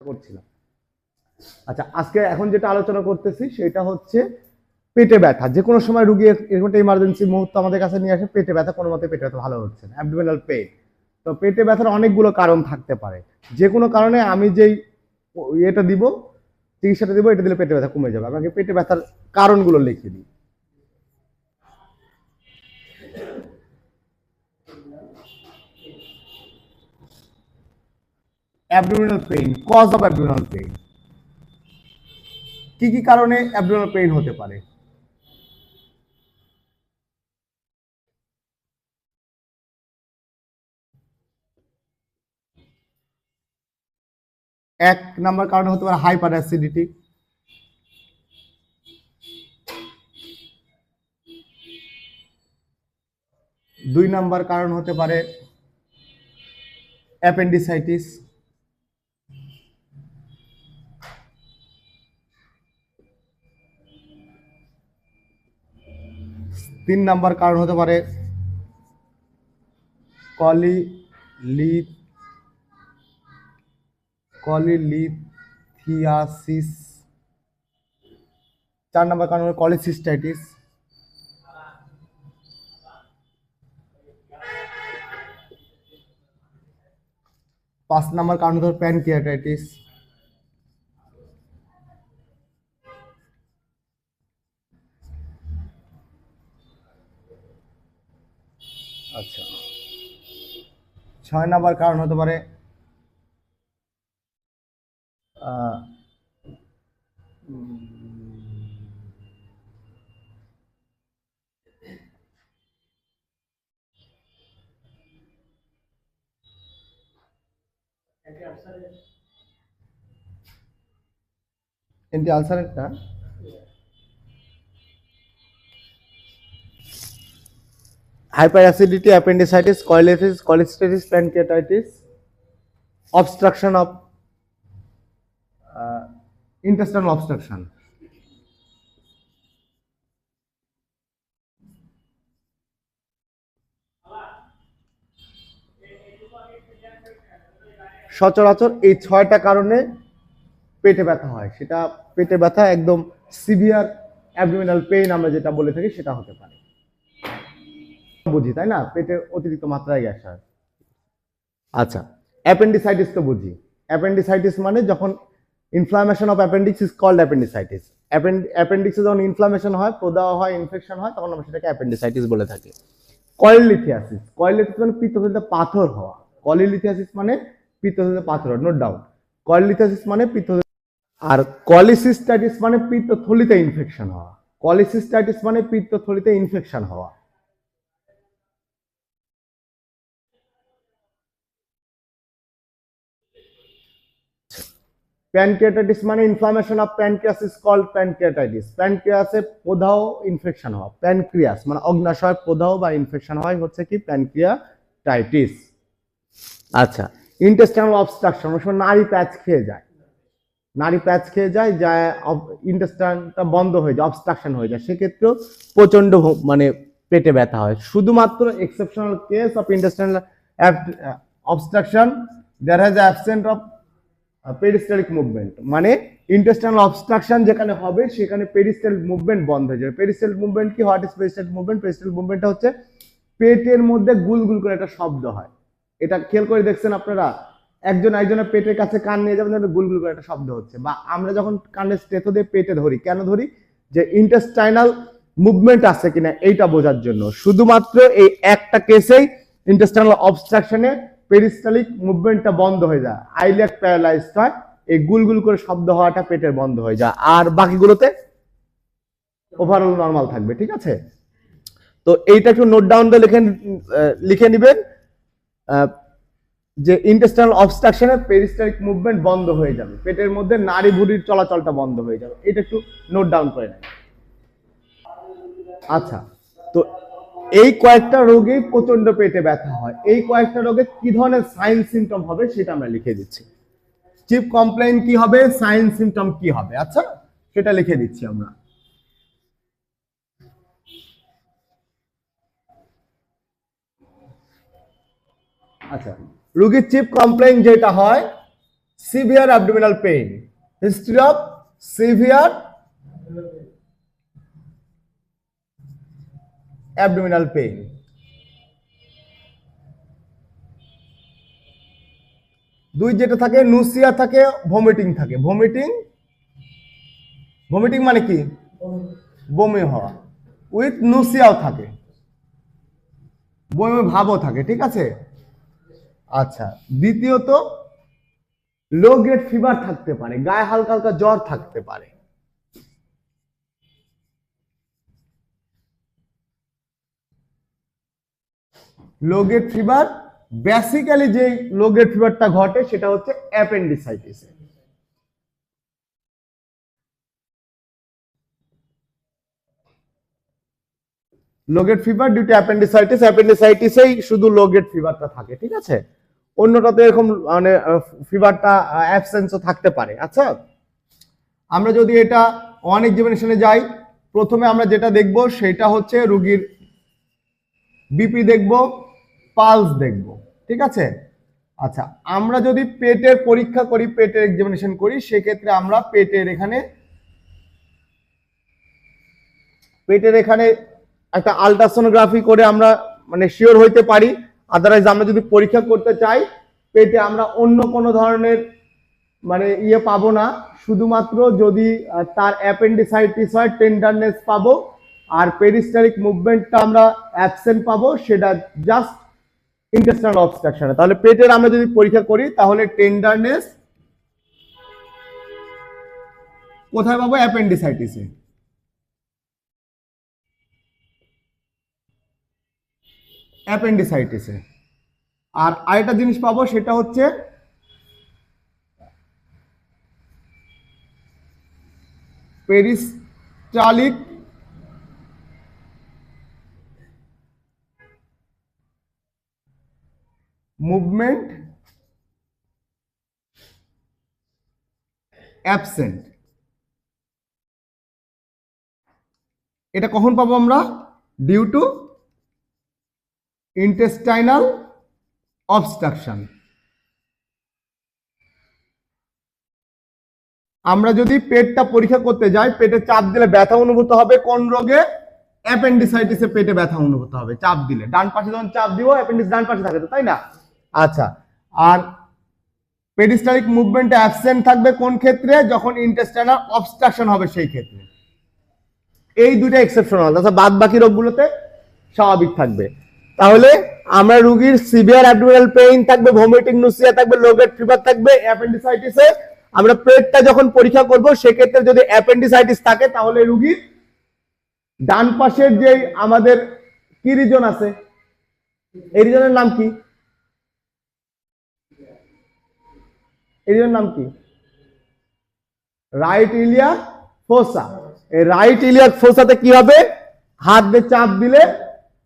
করছিলাম। আচ্ছা, আজকে এখন যেটা আলোচনা করতেছি সেটা হচ্ছে পেটে ব্যথা। যে কোনো সময় রুগী এরকম একটা ইমার্জেন্সি মুহূর্ত আমাদের কাছে নিয়ে আসে, পেটে ব্যথা, কোনো মতে পেটে ব্যথা ভালো হচ্ছে না, অ্যাবডোমিনাল পেইন। তো পেটে ব্যথার অনেকগুলো কারণ থাকতে পারে। যে কোনো কারণে আমি যেই এটা দিব, চিকিৎসাটা দিব, এটা দিলে পেটে ব্যথা কমে যাবে। আমাকে পেটে ব্যথার কারণগুলো লিখে দিই। Abdominal pain, cause of abdominal pain. কি কি কারণে অ্যাবডোমিনাল পেইন হতে পারে? এক নাম্বার কারণে হতে পারে হাইপার অ্যাসিডিটি। দুই নাম্বার কারণ হতে পারে অ্যাপেন্ডিসাইটিস। তিন নাম্বার কারণ হতে পারে কলিলিথিয়াসিস। চার নাম্বার কারণ হলো কলিসিস্টাইটিস। পাঁচ নাম্বার কারণ হলো প্যানক্রিয়াটাইটিস। আচ্ছা, ছয় নাম্বার কারণ হতে পারে এন্টি আলসারেরটা hyperacidity, appendicitis, cholecystitis, pancreatitis, obstruction of intestinal obstruction. সচরাচর এই ছয়টা কারণে পেটে ব্যথা হয়। সেটা পেটে ব্যথা একদম সিভিয়ার অ্যাবডোমিনাল পেইন আমরা যেটা বলে থাকি সেটা হতে পারে। বুঝি তাই না, পেটে অতিরিক্ত মাত্রায় গ্যাস হয়। আচ্ছা, অ্যাপেন্ডিসাইটিস তো বুঝি। অ্যাপেন্ডিসাইটিস মানে যখন inflammation of appendix is called appendicitis. অ্যাপেন্ডিক্সে যখন ইনফ্লামেশন হয়, প্রদাহ হয়, ইনফেকশন হয়, তখন আমরা সেটাকে অ্যাপেন্ডিসাইটিস বলে থাকি। কলিলিথিয়াসিস, কলিলিথিয়াসিস মানে পিত্তথলিতে পাথর হওয়া। কলিলিথিয়াসিস মানে পিত্তথলিতে পাথর হওয়া, নোট ডাউন। কলিলিথিয়াসিস মানে পিত্তথলি। আর কলিসিস্টাইটিস মানে পিত্তথলিতে ইনফেকশন হওয়া। কলিসিস্টাইটিস মানে পিত্তথলিতে ইনফেকশন হওয়া। প্যানক্রিয়াটাইটিস মানে inflammation of pancreas is called pancreatitis. প্যানক্রিয়াসে প্রদাহ ইনফেকশন হওয়া, প্যানক্রিয়াস মানে অগ্নাশয় প্রদাহ বা ইনফেকশন হয় হচ্ছে কি প্যানক্রিয়াটাইটিস। আচ্ছা, ইন্টেস্টাইনাল অবস্ট্রাকশন, অনেক সময় নাড়ি প্যাচ খেয়ে যায়, নাড়ি প্যাচ খেয়ে যায়, যা ইন্টেস্টাইনটা বন্ধ হয়ে যায়, অবস্ট্রাকশন হয়ে যায়, সেক্ষেত্রেও প্রচন্ড মানে পেটে ব্যথা হয়। শুধুমাত্র exceptional case of intestinal obstruction there has absent of peristaltic movement, মানে ইন্টেস্টাইনাল অবস্ট্রাকশন যেখানে হবে সেখানে পেরিস্টালিক মুভমেন্ট বন্ধ হয়ে যাবে। পেরিস্টালিক মুভমেন্ট কি? What is peristaltic movement? Peristaltic মুভমেন্টটা হচ্ছে পেটের মধ্যে গুলগুল করে একটা শব্দ হয়। এটা খেয়াল করে দেখছেন আপনারা? একজন একজনের পেটের কাছে কান নিয়ে যাবেন, গুলগুল করে একটা শব্দ হচ্ছে। বা আমরা যখন কানে স্টেথো দিয়ে পেটে ধরি, কেন ধরি? যে ইন্টেস্টাইনাল মুভমেন্ট আছে কিনা এইটা বোঝার জন্য। শুধুমাত্র এই একটা কেসেই ইন্টেস্টাইনাল অবস্ট্রাকশনে পেরিস্টালিক মুভমেন্টটা বন্ধ হয়ে যায়, আইলিয়াক প্যারালাইজড হয়, এই গুলগুল করে শব্দ হওয়াটা পেটের বন্ধ হয়ে যায়, আর বাকিগুলোতে ওভারঅল নর্মাল থাকবে। ঠিক আছে, তো এইটা একটু নোট ডাউন দিয়ে লিখে নেবেন যে ইন্টেস্টাইনাল অবস্ট্রাকশনে পেরিস্টালিক মুভমেন্ট বন্ধ হয়ে যাবে, পেটের মধ্যে নাড়ি ভুঁড়ির চলাচলটা বন্ধ হয়ে যাবে। এটা একটু নোট ডাউন করে নেন। আচ্ছা, তো এই কয়েকটা রোগে প্রচন্ড পেটে ব্যথা হয়। এই কয়েকটা রোগে কি ধরনের সাইন সিমটম হবে সেটা আমরা লিখে দিচ্ছি। চিফ কমপ্লেইন কি হবে, সাইন সিমটম কি হবে, আচ্ছা সেটা লিখে দিচ্ছি আমরা। আচ্ছা, রোগীর চিফ কমপ্লেইন যেটা হয় severe abdominal pain, history of severe abdominal pain. দুই যেটা থাকে নুসিয়া থাকে, ভমিটিং থাকে। ভমিটিং, ভমিটিং মানে কি? বমি হওয়া। উইথ নুসিয়াও থাকে, বমি ভাবও থাকে, ঠিক আছে। আচ্ছা, দ্বিতীয়ত লো গ্রেড ফিভার থাকতে পারে, গায়ে হালকা হালকা জ্বর থাকতে পারে। লো গ্রেড ফিভার, বেসিক্যালি যে লো গ্রেড ফিভারটা ঘটে সেটা হচ্ছে appendicitis. Low grade fever due to appendicitis, অ্যাপেন্ডিসাইটিসেই শুধু লো গ্রেড ফিভারটা থাকে, ঠিক আছে। অন্যটাতে এরকম মানে ফিভারটা অ্যাবসেন্সও থাকতে পারে। আচ্ছা, আমরা যদি এটা ওয়ান এক্সামিনেশনে যাই, প্রথমে আমরা যেটা দেখব সেটা হচ্ছে রোগীর বিপি দেখব, পালস দেখব, ঠিক আছে। আচ্ছা, আমরা যদি পেটের পরীক্ষা করি, পেটের এক্সামিনেশন করি, সেক্ষেত্রে আমরা পেটের এখানে একটা আলট্রাসোনোগ্রাফি করে আমরা মানে শিওর হইতে পারি। আদারওয়াইজ আমরা যদি পরীক্ষা করতে চাই পেটে, আমরা অন্য কোনো ধরনের মানে ইয়ে পাবো না, শুধুমাত্র যদি তার অ্যাপেন্ডিসাইটিস হয় টেন্ডারনেস পাবো, আর পেরিস্টালিক মুভমেন্টটা আমরা অ্যাবসেন্ট পাবো, সেটা জাস্ট ইন্টেস্টাইনাল অবস্ট্রাকশন। তাহলে পেটের আমরা যদি পরীক্ষা করি তাহলে টেন্ডারনেস কোথায় পাবো? অ্যাপেন্ডিসাইটিসে। অ্যাপেন্ডিসাইটিসে। আর আরেকটা জিনিস পাবো সেটা হচ্ছে পেরিস্টালিক মুভমেন্ট অ্যাবসেন্ট। এটা কখন পাবো আমরা? Due to intestinal obstruction. আমরা যদি পেটটা পরীক্ষা করতে যাই, পেটে চাপ দিলে ব্যথা অনুভূত হবে কোন রোগে? অ্যাপেন্ডিসাইটিসে পেটে ব্যথা অনুভূত হবে চাপ দিলে। ডান পাশে যখন চাপ দিব অ্যাপেন্ডিক্স ডান পাশে থাকে তো, তাই না? আচ্ছা, আর পেরিস্টালিক মুভমেন্ট অ্যাবসেন্ট থাকবে কোন ক্ষেত্রে? যখন ইন্টেস্টাইনাল অবস্ট্রাকশন হবে সেই ক্ষেত্রে। এই দুটো এক্সেপশনাল, তাছাড়া বাদ বাকি রোগগুলোতে স্বাভাবিক থাকবে। তাহলে আমরা রোগীর সিভিয়ার অ্যাবডোমিনাল পেইন থাকবে, ভমিটিং, নুসিয়া থাকবে, লো গ্রেড ফিভার থাকবে অ্যাপেন্ডিসাইটিসে। আমরা পেটটা যখন পরীক্ষা করব সেক্ষেত্রে যদি অ্যাপেন্ডিসাইটিস থাকে তাহলে রোগীর ডান পাশের যে আমাদের কি রিজন আছে, এই রিজনের নাম কি? এই রিজনের নাম কি? Right iliac ফোসা। এই রাইট ইলিয়াক ফোসাতে কি হবে? হাত দিয়ে চাপ দিলে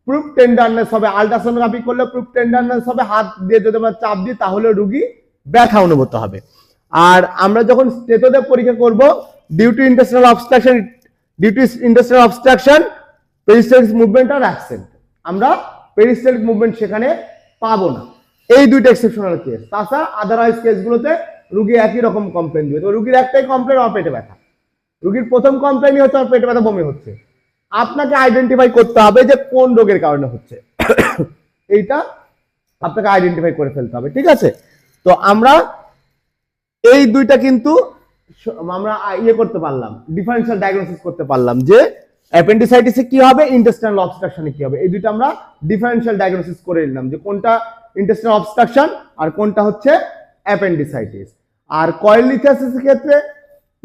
প্রুফ টেন্ডারনেস হবে, আল্ট্রাসোনোগ্রাফি করলে প্রুফ টেন্ডারনেস হবে। হাত দিয়ে যদি আমরা চাপ দিই তাহলে রোগী ব্যথা অনুভূত হবে। আর আমরা যখন স্টেটোতে পরীক্ষা করব, due to intestinal obstruction peristaltic movement are absent, আমরা পেরিস্টালিক মুভমেন্ট সেখানে পাবো না। এই দুইটা এক্সেপশনাল কেস। তাছাড়া আদারওয়াইজ কেসগুলোতে রোগী একই রকম কমপ্লেন দিবে। তো রোগীর একটাই কমপ্লেন, আমার পেটে ব্যথা। রোগীর প্রথম কমপ্লেনই হচ্ছে আমার পেটে ব্যথা, বমি হচ্ছে। আপনাকে আইডেন্টিফাই করতে হবে যে কোন রোগের কারণে হচ্ছে, এইটা আপনাকে আইডেন্টিফাই করে ফেলতে হবে, ঠিক আছে। তো আমরা এই দুইটা কিন্তু আমরা ইয়ে করতে পারলাম, ডিফারেন্সিয়াল ডায়াগনোসিস করতে পারলাম যে অ্যাপেন্ডিসাইটিসে কি হবে, ইন্টেস্টাইনাল অবস্ট্রাকশনে কি হবে। এই দুইটা আমরা ডিফারেন্সিয়াল ডায়াগনোসিস করে নিলাম যে কোনটা ইন্টেস্টাইনাল অবস্ট্রাকশন আর কোনটা হচ্ছে অ্যাপেন্ডিসাইটিস। আর কয়েলিথিয়াসিসের ক্ষেত্রে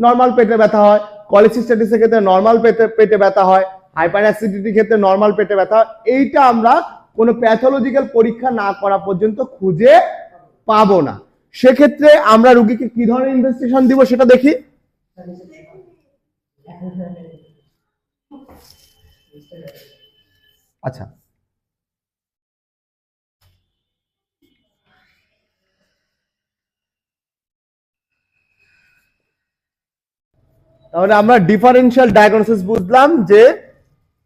নরমাল পেটে ব্যথা হয়, কলিসিস্টেটিসের ক্ষেত্রে নরমাল পেটে ব্যথা হয়, হাইপার অ্যাসিডিটির ক্ষেত্রে নরমাল পেটে ব্যথা হয়। এইটা আমরা কোনো প্যাথোলজিক্যাল পরীক্ষা না করা পর্যন্ত খুঁজে পাবো না। সেক্ষেত্রে আমরা রোগীকে কি ধরনের ইনভেস্টিগেশন দিব সেটা দেখি। আচ্ছা, তাহলে আমরা ডিফারেন্সিয়াল ডায়াগনোসিস বুঝলাম যে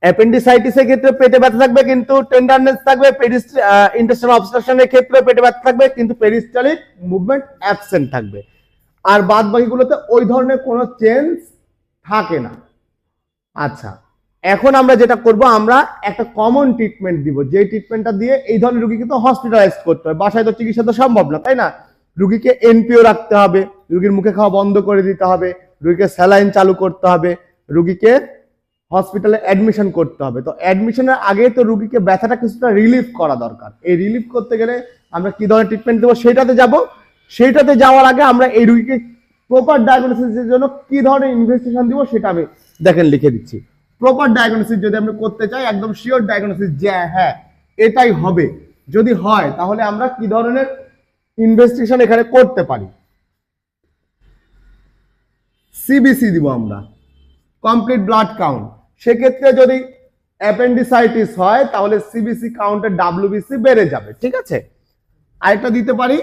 অ্যাপেন্ডিসাইটিসের ক্ষেত্রে পেটে ব্যথা থাকবে কিন্তু টেন্ডারনেস থাকবে, ইন্টেস্টাইনাল অবস্ট্রাকশনের ক্ষেত্রে পেটে ব্যথা থাকবে কিন্তু পেরিস্টালিক মুভমেন্ট অ্যাবসেন্ট থাকবে। আর বাদ বাকিগুলোতে ওই ধরনের কোনো চেঞ্জ থাকে না। আচ্ছা, এখন আমরা যেটা করব, আমরা একটা কমন ট্রিটমেন্ট দিব, যে ট্রিটমেন্টটা দিয়ে এই ধরনের রোগীকে তো হসপিটালাইজ করতে হয়, বাসায় তো চিকিৎসা তো সম্ভব না, তাই না? রোগীকে এনপিও রাখতে হবে, রোগীর মুখে খাওয়া বন্ধ করে দিতে হবে, রোগীকে স্যালাইন চালু করতে হবে, রোগীকে হসপিটালে অ্যাডমিশন করতে হবে। তো অ্যাডমিশনের আগে তো রোগীকে ব্যথাটা কিছুটা রিলিফ করা দরকার। এই রিলিফ করতে গেলে আমরা কি ধরনের ট্রিটমেন্ট দেবো সেটাতে যাব। সেটাতে যাওয়ার আগে আমরা এই রোগীকে প্রপার ডায়াগনোসিসের জন্য কি ধরনের ইনভেস্টিগেশন দিব সেটা আমি দেখেন লিখে দিচ্ছি। প্রপার ডায়াগনোসিস যদি আমরা করতে চাই, একদম শিওর ডায়াগনোসিস যে হ্যাঁ এটাই হবে, যদি হয় তাহলে আমরা কি ধরনের ইনভেস্টিগেশন এখানে করতে পারি। সিবিসি দিব আমরা, কমপ্লিট ব্লাড কাউন্ট। সেক্ষেত্রে যদি অ্যাপেন্ডিসাইটিস হয় তাহলে সিবিসি কাউন্টের ডাব্লিউবিসি বেড়ে যাবে, ঠিক আছে? আরেকটা দিতে পারি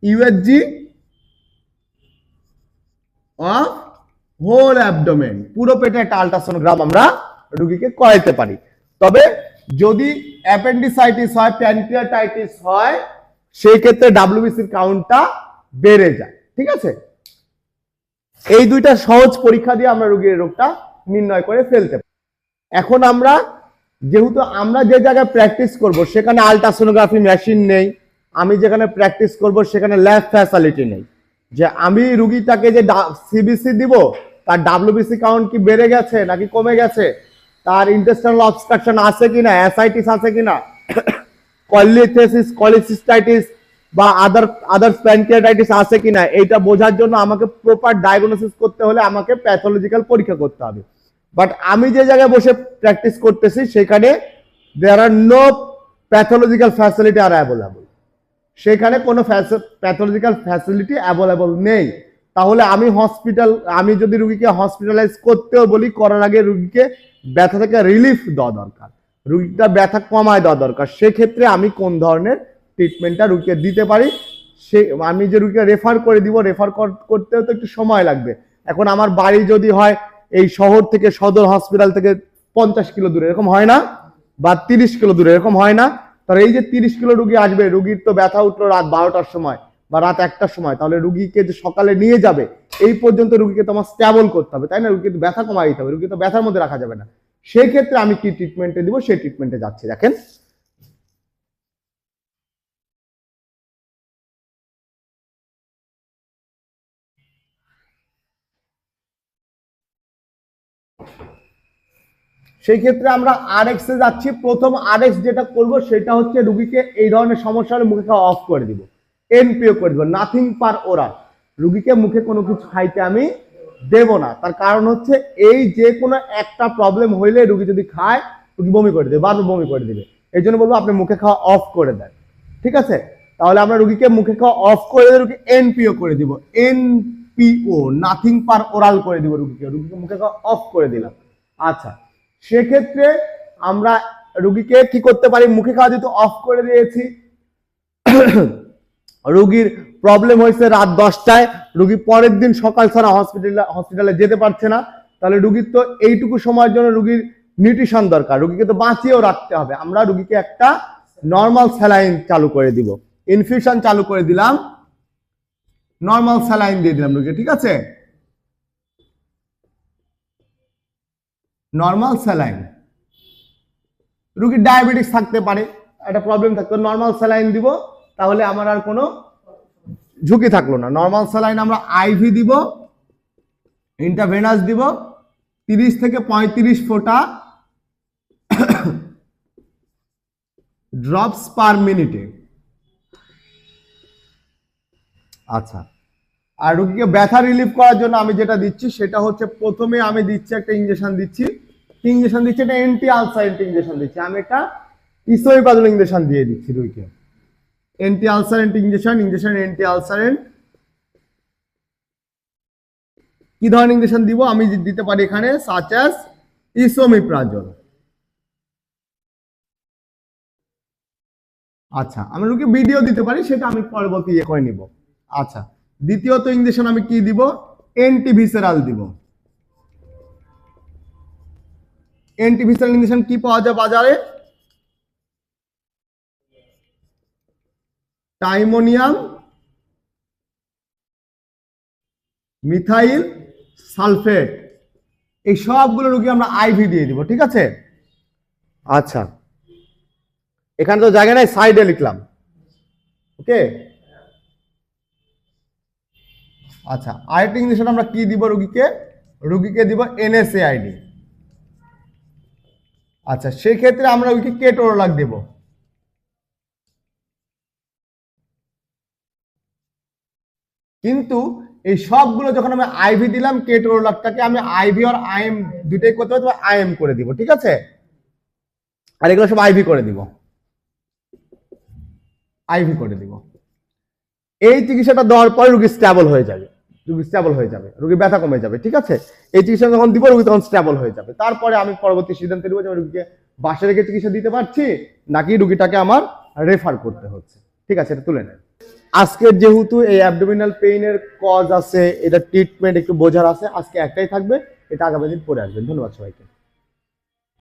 ইউএসজি অফ হোল অ্যাবডোমেন, পুরো পেটে একটা আল্ট্রাসোনোগ্রাম আমরা রোগীকে করাইতে পারি। তবে যদি অ্যাপেন্ডিসাইটিস হয়, প্যানক্রিয়াটাইটিস হয়, সেই ক্ষেত্রে ডাব্লিউবিসির কাউন্টটা বেড়ে যায়, ঠিক আছে? এই দুইটা সহজ পরীক্ষা দিয়ে আমরা রোগীর রোগটা নির্ণয় করে ফেলতে পারি। এখন আমরা যেহেতু আমরা যে জায়গায় প্র্যাকটিস করব সেখানে আল্ট্রাসোনোগ্রাফি মেশিন নেই, আমি যেখানে প্র্যাকটিস করব সেখানে ল্যাব ফ্যাসিলিটি নেই, যে আমি রুগীটাকে যে সিবিসি দিব তার ডাব্লিউবিসি কাউন্ট কি বেড়ে গেছে নাকি কমে গেছে, তার ইন্টেস্টাইনাল অবস্ট্রাকশন আছে কিনা, অ্যাসাইটিস আছে কিনা, কলিথেসিস, কলিসিস্টাইটিস বা আদার্স প্যানক্রিয়াটাইটিস আছে কিনা, এইটা বোঝার জন্য আমাকে প্রপার ডায়াগনোসিস করতে হলে আমাকে প্যাথোলজিক্যাল পরীক্ষা করতে হবে। বাট আমি যে জায়গায় বসে প্র্যাকটিস করতেছি সেখানে there are no pathological facility are available, সেখানে কোনো প্যাথোলজিক্যাল ফ্যাসিলিটি অ্যাভেলেবল নেই। তাহলে আমি যদি রুগীকে হসপিটালাইজ করতেও বলি, করার আগে রুগীকে ব্যথা থেকে রিলিফ দেওয়া দরকার, রুগীটা ব্যথা কমায় দেওয়া দরকার। সেক্ষেত্রে আমি কোন ধরনের ট্রিটমেন্টটা রুগীকে দিতে পারি, সে আমি যে রুগীকে রেফার করে দিব, রেফার করতেও তো একটু সময় লাগবে। এখন আমার বাড়ি যদি হয় এই শহর থেকে, সদর হসপিটাল থেকে 50 কিলো দূরে, এরকম হয় না, বা 30 কিলো দূরে, এরকম হয় না। তাহলে এই যে 30 কিলো রুগী আসবে, রুগীর তো ব্যথা উঠলো রাত 12টার সময় বা রাত 1টার সময়, তাহলে রুগীকে যে সকালে নিয়ে যাবে এই পর্যন্ত রুগীকে তো আমার স্ট্যাবল করতে হবে, তাই না? রুগীকে ব্যথা কমাই দিতে হবে, রুগী তো ব্যথার মধ্যে রাখা যাবে না। সেই ক্ষেত্রে আমি কি ট্রিটমেন্টে দিব সেই ট্রিটমেন্টে যাচ্ছি, দেখেন। সেই ক্ষেত্রে আমরা আরএক্স এ যাচ্ছি। প্রথম আরএক্স যেটা করব সেটা হচ্ছে রুগীকে এই ধরনের সমস্যা হলে মুখে খাওয়া অফ করে দিব, এনপিও করে দিব, নাথিং পার ওরাল। রুগীকে মুখে কোনো কিছু খাইতে আমি দেব না। তার কারণ হচ্ছে এই যে কোনো একটা প্রবলেম হইলে রুগী যদি খায়, রুগী বমি করে দেবে, বারবার বমি করে দেবে। এই জন্য বলবো আপনি মুখে খাওয়া অফ করে দেন, ঠিক আছে? তাহলে আমরা রুগীকে মুখে খাওয়া অফ করে দিয়ে রুগী এনপিও করে দিব, এনপিও, নাথিং পার ওরাল করে দিব রুগীকে মুখে খাওয়া অফ করে দিলাম। আচ্ছা, সেক্ষেত্রে আমরা রুগীকে কি করতে পারি, মুখে খাওয়া যেহেতু অফ করে দিয়েছি, রুগীর প্রবলেম হয়েছে রাত 10টায়, রুগী পরের দিন সকাল ছাড়া হসপিটালে যেতে পারছে না, তাহলে রুগীর তো এইটুকু সময়ের জন্য রুগীর নিউট্রিশন দরকার, রুগীকে তো বাঁচিয়েও রাখতে হবে। আমরা রুগীকে একটা নর্মাল স্যালাইন চালু করে দিব, ইনফিউশন চালু করে দিলাম, নর্মাল স্যালাইন দিয়ে দিলাম রুগীকে, ঠিক আছে? Normal saline. রুগীর ডায়াবেটিস থাকতে পারে, একটা প্রবলেম থাকতো, নর্মাল স্যালাইন দিব, তাহলে আমার আর কোনো ঝুঁকি থাকলো না। নর্মাল স্যালাইন আমরা আইভি দিব, ইন্টারভেনাস দিব, 30 থেকে 35 ফোঁটা ড্রপস পার মিনিটে। আচ্ছা, আর রুগীকে ব্যথা রিলিফ করার জন্য আমি যেটা দিচ্ছি সেটা হচ্ছে, প্রথমে আমি দিচ্ছি একটা ইনজেকশন দিচ্ছি, এটা অ্যান্টি আলসারেন্ট ইনজেকশন দিচ্ছি। আমি একটা ইসোইপাজল ইনজেকশন দিয়ে দিচ্ছি রুগীকে, অ্যান্টি আলসারেন্ট ইনজেকশন, অ্যান্টি আলসারেন্ট। কি ধরনের ইনজেকশন দিব আমি দিতে পারি এখানে, সাচ অ্যাজ ইসোমিপ্রাজল। আচ্ছা, আমি রুগীকে ভিডিও দিতে পারি, সেটা আমি পরবর্তী ইয়ে করে নিব। আচ্ছা, দ্বিতীয়ত ইনজেকশন আমি কি দিব, অ্যান্টিভিসেরাল দিব। অ্যান্টিভিসেরাল ইনজেকশন কি পাওয়া যায় বাজারে, টাইমোনিয়াম মিথাইল সালফেট, এই সবগুলো রোগী আমরা আইভি দিয়ে দিব, ঠিক আছে। আচ্ছা, এখানে তো জায়গা নাই, সাইডে লিখলাম, ওকে। আচ্ছা, আরেকটা ইঞ্জেকশন আমরা কি দিব রোগীকে? রোগীকে দিব এনএসএআইডি। আচ্ছা, সেই ক্ষেত্রে আমরা রোগীকে কেটোরোলাক দেব। কিন্তু এই সবগুলো যখন আমি আইভি দিলাম, কেটোরোলাকটাকে আমি আইভি আর আইএম দুইটাই করতে পারবো, আইএম করে দিব, ঠিক আছে। আর এগুলো সব আইভি করে দিব, আইভি করে দিব। এই চিকিৎসাটা দেওয়ার পরে রোগী স্টেবল হয়ে যাবে, রোগীর ব্যথা কমে যাবে, ঠিক আছে। এই চিকিৎসা যখন দিব রোগী তখন স্টেবল হয়ে যাবে। তারপরে আমি পরবর্তী সিদ্ধান্ত নেব যে আমি রোগীকে বাসায় রেখে চিকিৎসা দিতে পারছি নাকি রোগীটাকে আমার রেফার করতে হচ্ছে, ঠিক আছে। এটা তুলে নেন। আজকের যেহেতু এই অ্যাবডোমিনাল পেইনের কজ আছে, এটা ট্রিটমেন্ট একটু বোঝার আছে, আজকে একটাই থাকবে, এটা আগামী দিন পরে আসবেন। ধন্যবাদ সবাইকে।